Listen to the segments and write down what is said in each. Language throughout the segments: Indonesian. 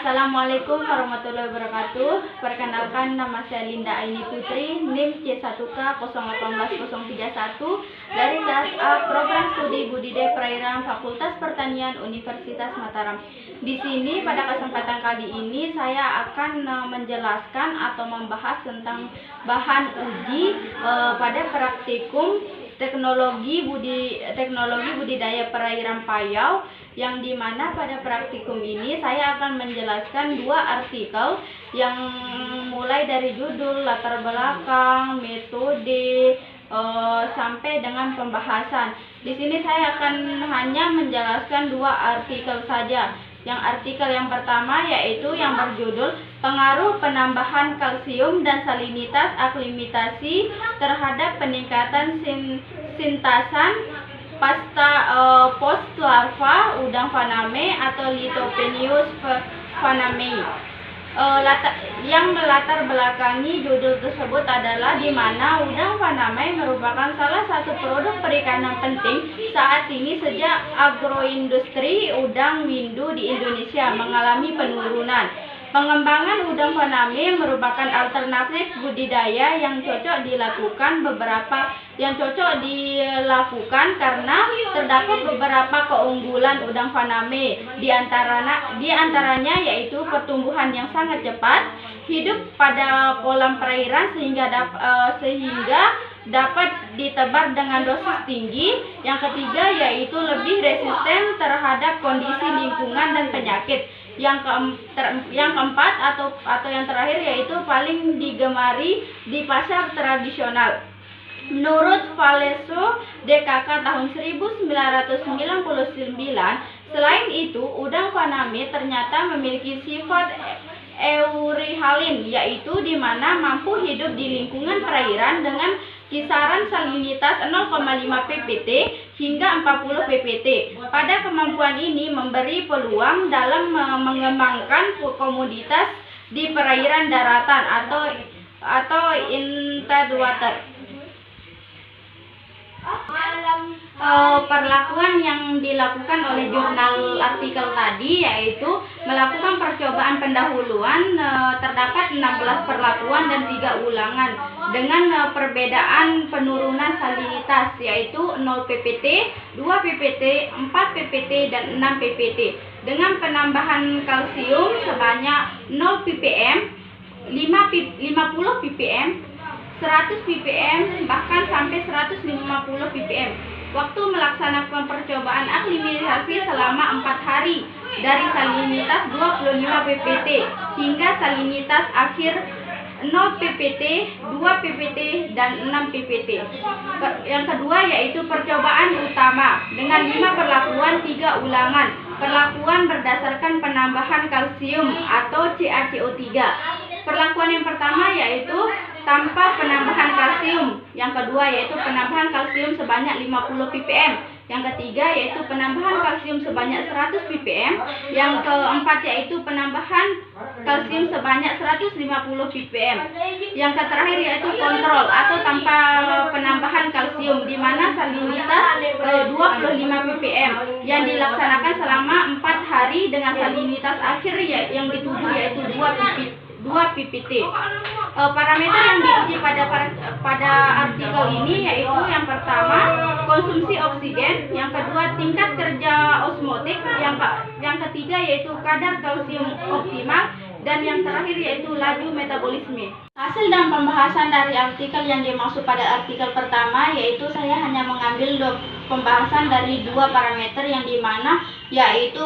Assalamualaikum warahmatullahi wabarakatuh. Perkenalkan, nama saya Linda Aini Putri, NIM C1K018031 dari kelas A Program Studi Budidaya Perairan Fakultas Pertanian Universitas Mataram. Di sini pada kesempatan kali ini saya akan menjelaskan atau membahas tentang bahan uji pada praktikum teknologi budidaya perairan payau, yang dimana pada praktikum ini saya akan menjelaskan dua artikel yang mulai dari judul, latar belakang, metode, sampai dengan pembahasan. Di sini saya akan hanya menjelaskan dua artikel saja. Yang artikel yang pertama yaitu yang berjudul pengaruh penambahan kalsium dan salinitas aklimatasi terhadap peningkatan sintasan post larva udang faname atau Lithopeneus fanamei. Yang melatar belakangi judul tersebut adalah di mana udang faname merupakan salah satu produk perikanan penting saat ini sejak agroindustri udang windu di Indonesia mengalami penurunan. Pengembangan udang faname merupakan alternatif budidaya yang cocok dilakukan karena terdapat beberapa keunggulan udang faname. Di antaranya yaitu pertumbuhan yang sangat cepat, hidup pada kolam perairan sehingga dapat ditebar dengan dosis tinggi. Yang ketiga yaitu lebih resisten terhadap kondisi lingkungan dan penyakit. Yang keempat atau yang terakhir yaitu paling digemari di pasar tradisional. Menurut Vallejo DKK tahun 1999, selain itu udang faname ternyata memiliki sifat euryhalin, yaitu di mana mampu hidup di lingkungan perairan dengan kisaran salinitas 0,5 ppt hingga 40 ppt. Pada kemampuan ini memberi peluang dalam mengembangkan komoditas di perairan daratan atau inland water. Perlakuan yang dilakukan oleh jurnal artikel tadi yaitu melakukan percobaan pendahuluan. Terdapat 16 perlakuan dan 3 ulangan dengan perbedaan penurunan salinitas yaitu 0 ppt, 2 ppt, 4 ppt, dan 6 ppt dengan penambahan kalsium sebanyak 0 ppm, 50 ppm, 100 ppm, bahkan sampai 150 ppm. Waktu melaksanakan percobaan aklimatisasi selama 4 hari dari salinitas 25 ppt hingga salinitas akhir 0 ppt, 2 ppt, dan 6 ppt. Yang kedua yaitu percobaan utama dengan 5 perlakuan 3 ulangan. Perlakuan berdasarkan penambahan kalsium atau CaCO3. Perlakuan yang pertama yaitu tanpa penambahan kalsium. Yang kedua yaitu penambahan kalsium sebanyak 50 ppm. Yang ketiga yaitu penambahan kalsium sebanyak 100 ppm. Yang keempat yaitu penambahan kalsium sebanyak 150 ppm. Yang terakhir yaitu kontrol atau tanpa penambahan kalsium, di mana salinitas 25 ppm yang dilaksanakan selama 4 hari dengan salinitas akhir yang dituju yaitu 2 ppt. Parameter yang diuji pada artikel ini yaitu yang pertama konsumsi oksigen, yang kedua tingkat kerja osmotik, yang ketiga yaitu kadar kalsium optimal, dan yang terakhir yaitu laju metabolisme. Hasil dan pembahasan dari artikel yang dimaksud pada artikel pertama yaitu saya hanya mengambil pembahasan dari 2 parameter yang dimana yaitu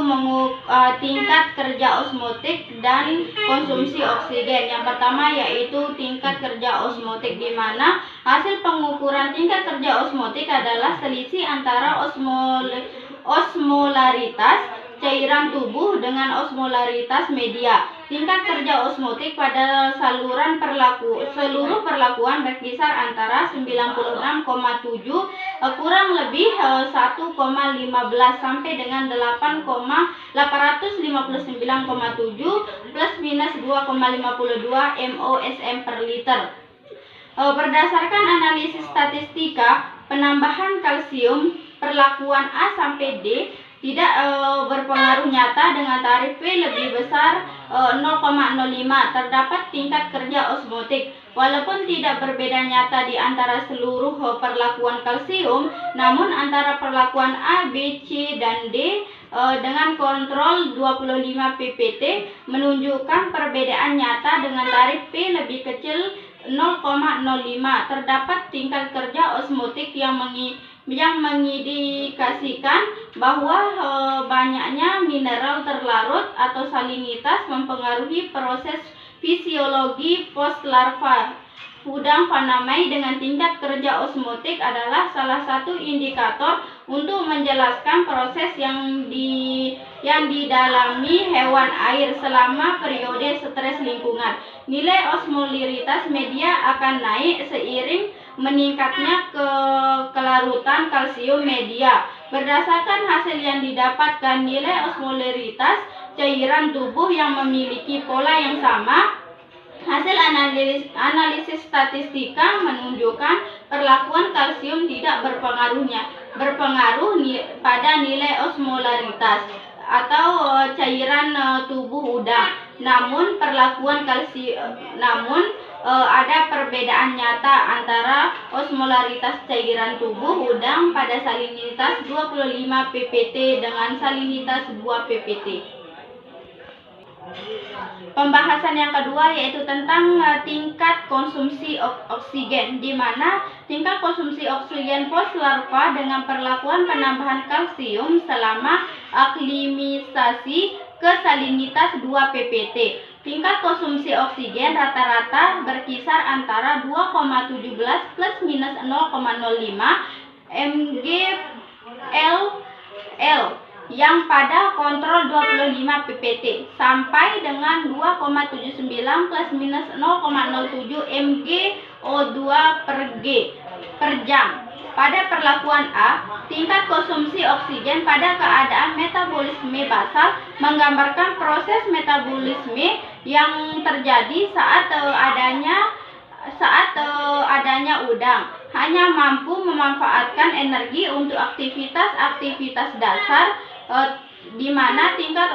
tingkat kerja osmotik dan konsumsi oksigen. Yang pertama yaitu tingkat kerja osmotik, di mana hasil pengukuran tingkat kerja osmotik adalah selisih antara osmolaritas cairan tubuh dengan osmolaritas media. Tingkat kerja osmotik pada seluruh perlakuan berkisar antara 96,7 kurang lebih 1,15 sampai dengan 859,7 plus minus 2,52 mOSM per liter. Berdasarkan analisis statistika penambahan kalsium perlakuan A sampai D tidak berpengaruh nyata dengan tarif P lebih besar 0,05. Terdapat tingkat kerja osmotik. Walaupun tidak berbeda nyata di antara seluruh perlakuan kalsium, namun antara perlakuan A, B, C, dan D dengan kontrol 25 ppt menunjukkan perbedaan nyata dengan tarif P lebih kecil 0,05. Terdapat tingkat kerja osmotik yang mengindikasikan bahwa banyaknya mineral terlarut atau salinitas mempengaruhi proses fisiologi postlarva. Udang fanamei dengan tingkat kerja osmotik adalah salah satu indikator untuk menjelaskan proses yang didalami hewan air selama periode stres lingkungan. Nilai osmolaritas media akan naik seiring meningkatnya kelarutan kalsium media. Berdasarkan hasil yang didapatkan, nilai osmolaritas cairan tubuh yang memiliki pola yang sama. Hasil analisis statistika menunjukkan perlakuan kalsium tidak berpengaruh pada nilai osmolaritas atau cairan tubuh udang. Namun ada perbedaan nyata antara osmolaritas cairan tubuh udang pada salinitas 25 ppt dengan salinitas 2 ppt. Pembahasan yang kedua yaitu tentang tingkat konsumsi oksigen, di mana tingkat konsumsi oksigen postlarva dengan perlakuan penambahan kalsium selama aklimatisasi ke salinitas 2 ppt. Tingkat konsumsi oksigen rata-rata berkisar antara 2,17 plus minus 0,05 mg/L yang pada kontrol 25 ppt sampai dengan 2,79 plus minus 0,07 mgO2 per jam. Pada perlakuan A, tingkat konsumsi oksigen pada keadaan metabolisme basal menggambarkan proses metabolisme yang terjadi saat adanya udang hanya mampu memanfaatkan energi untuk aktivitas dasar, di mana tingkat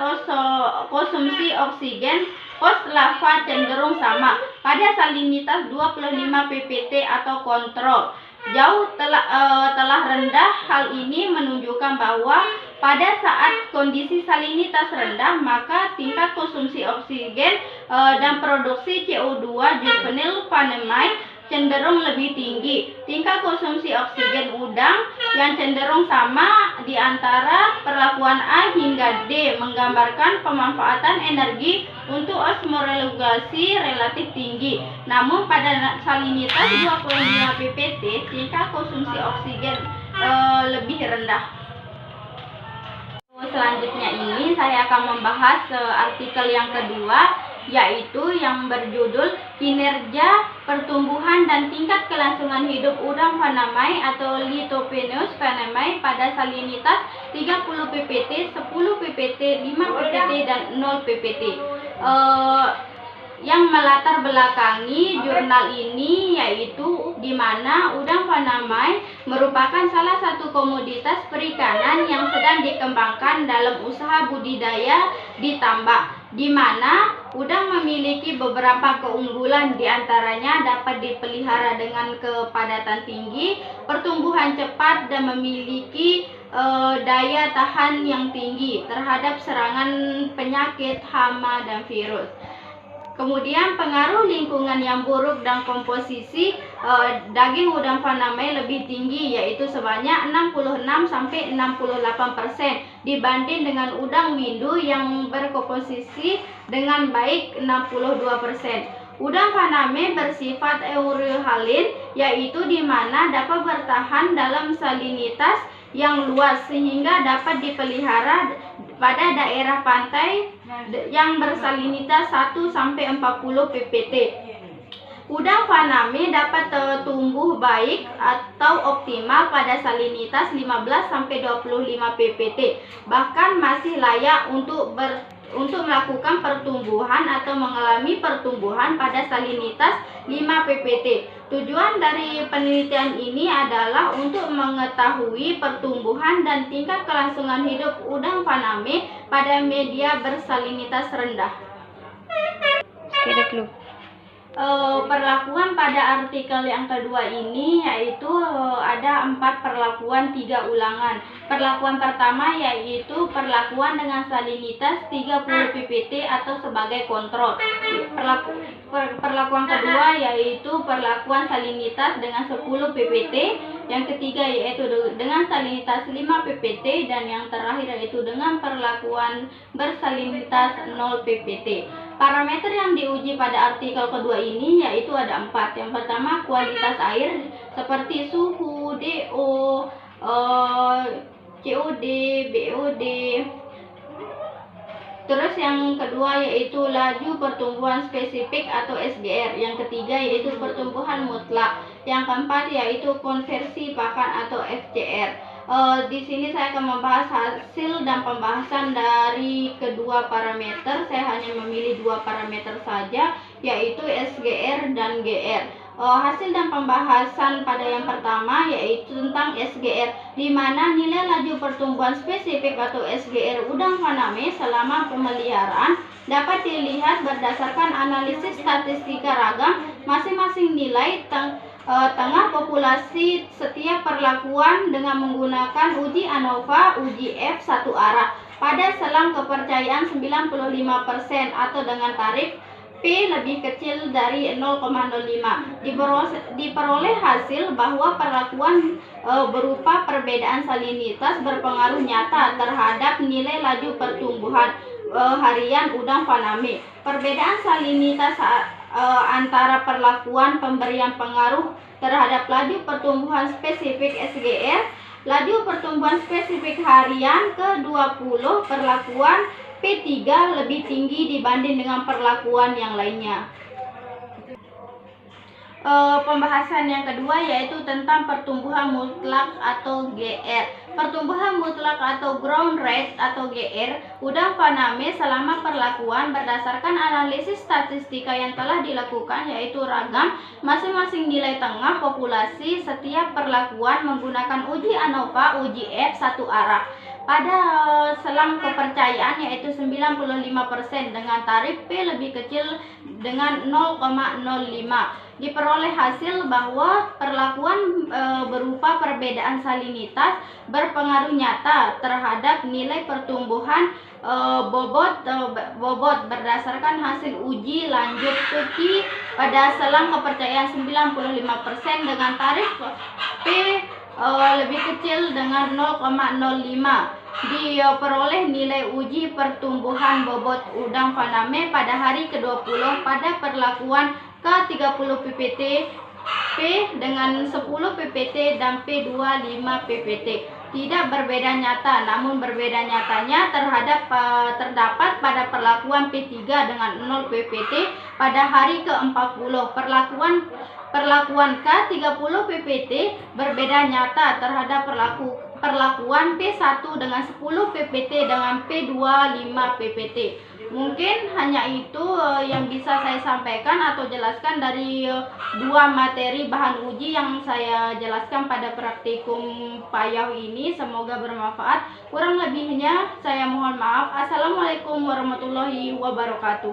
konsumsi oksigen postlarva cenderung sama pada salinitas 25 ppt atau kontrol. Jauh telah rendah. Hal ini menunjukkan bahwa pada saat kondisi salinitas rendah, maka tingkat konsumsi oksigen dan produksi CO2 juvenile fanamei cenderung lebih tinggi. Tingkat konsumsi oksigen udang yang cenderung sama di antara perlakuan A hingga D menggambarkan pemanfaatan energi untuk osmoregulasi relatif tinggi. Namun pada salinitas 25 ppt tingkat konsumsi oksigen lebih rendah. Selanjutnya ini saya akan membahas artikel yang kedua, yaitu yang berjudul kinerja pertumbuhan dan tingkat kelangsungan hidup udang fanamei atau Lithopeneus fanamei pada salinitas 30 ppt, 10 ppt, 5 ppt, dan 0 ppt. Yang melatar belakangi jurnal ini yaitu di mana udang fanamei merupakan salah satu komoditas perikanan yang sedang dikembangkan dalam usaha budidaya di tambak, di mana udang memiliki beberapa keunggulan, diantaranya dapat dipelihara dengan kepadatan tinggi, pertumbuhan cepat, dan memiliki daya tahan yang tinggi terhadap serangan penyakit, hama, dan virus. Kemudian pengaruh lingkungan yang buruk dan komposisi daging udang fanamei lebih tinggi, yaitu sebanyak 66-68% dibanding dengan udang windu yang berkomposisi dengan baik 62%. Udang fanamei bersifat euryhalin, yaitu di mana dapat bertahan dalam salinitas yang luas sehingga dapat dipelihara pada daerah pantai yang bersalinitas 1-40 ppt. Udang fanamei dapat tumbuh baik atau optimal pada salinitas 15-25 ppt, bahkan masih layak untuk untuk melakukan pertumbuhan atau mengalami pertumbuhan pada salinitas 5 ppt. Tujuan dari penelitian ini adalah untuk mengetahui pertumbuhan dan tingkat kelangsungan hidup udang faname pada media bersalinitas rendah. Perlakuan pada artikel yang kedua ini yaitu ada 4 perlakuan 3 ulangan. Perlakuan pertama yaitu perlakuan dengan salinitas 30 ppt atau sebagai kontrol. Perlakuan kedua yaitu perlakuan salinitas dengan 10 ppt. Yang ketiga yaitu dengan salinitas 5 ppt, dan yang terakhir yaitu dengan perlakuan bersalinitas 0 ppt. Parameter yang diuji pada artikel kedua ini yaitu ada 4. Yang pertama kualitas air seperti suhu, DO, COD, BOD. Terus yang kedua yaitu laju pertumbuhan spesifik atau SGR. Yang ketiga yaitu pertumbuhan mutlak. Yang keempat yaitu konversi pakan atau FCR. Di sini saya akan membahas hasil dan pembahasan dari kedua parameter. Saya hanya memilih 2 parameter saja, yaitu SGR dan GR. Hasil dan pembahasan pada yang pertama yaitu tentang SGR, di mana nilai laju pertumbuhan spesifik atau SGR udang faname selama pemeliharaan dapat dilihat berdasarkan analisis statistika ragam masing-masing nilai tengah populasi setiap perlakuan dengan menggunakan uji ANOVA, uji F satu arah pada selang kepercayaan 95% atau dengan tarif P lebih kecil dari 0,05. Diperoleh hasil bahwa perlakuan berupa perbedaan salinitas berpengaruh nyata terhadap nilai laju pertumbuhan harian udang faname. Perbedaan salinitas antara perlakuan pemberian pengaruh terhadap laju pertumbuhan spesifik SGR, laju pertumbuhan spesifik harian ke-20 perlakuan P3 lebih tinggi dibanding dengan perlakuan yang lainnya. Pembahasan yang kedua yaitu tentang pertumbuhan mutlak atau GR. Pertumbuhan mutlak atau ground rate atau GR udang faname selama perlakuan berdasarkan analisis statistika yang telah dilakukan yaitu ragam masing-masing nilai tengah populasi setiap perlakuan menggunakan uji ANOVA, uji F satu arah pada selang kepercayaan yaitu 95% dengan tarif P lebih kecil dengan 0,05. Diperoleh hasil bahwa perlakuan berupa perbedaan salinitas berpengaruh nyata terhadap nilai pertumbuhan bobot berdasarkan hasil uji lanjut Turki pada selang kepercayaan 95% dengan tarif P lebih kecil dengan 0,05. Diperoleh nilai uji pertumbuhan bobot udang faname pada hari ke-20 pada perlakuan ke-30 ppt, P dengan 10 ppt dan P25 ppt. Tidak berbeda nyata, namun berbeda nyatanya terdapat pada perlakuan P3 dengan 0 ppt pada hari ke-40. Perlakuan K30 ppt berbeda nyata terhadap perlakuan P1 dengan 10 ppt dengan P25 ppt. Mungkin hanya itu yang bisa saya sampaikan atau jelaskan dari 2 materi bahan uji yang saya jelaskan pada praktikum payau ini. Semoga bermanfaat. Kurang lebihnya saya mohon maaf. Assalamualaikum warahmatullahi wabarakatuh.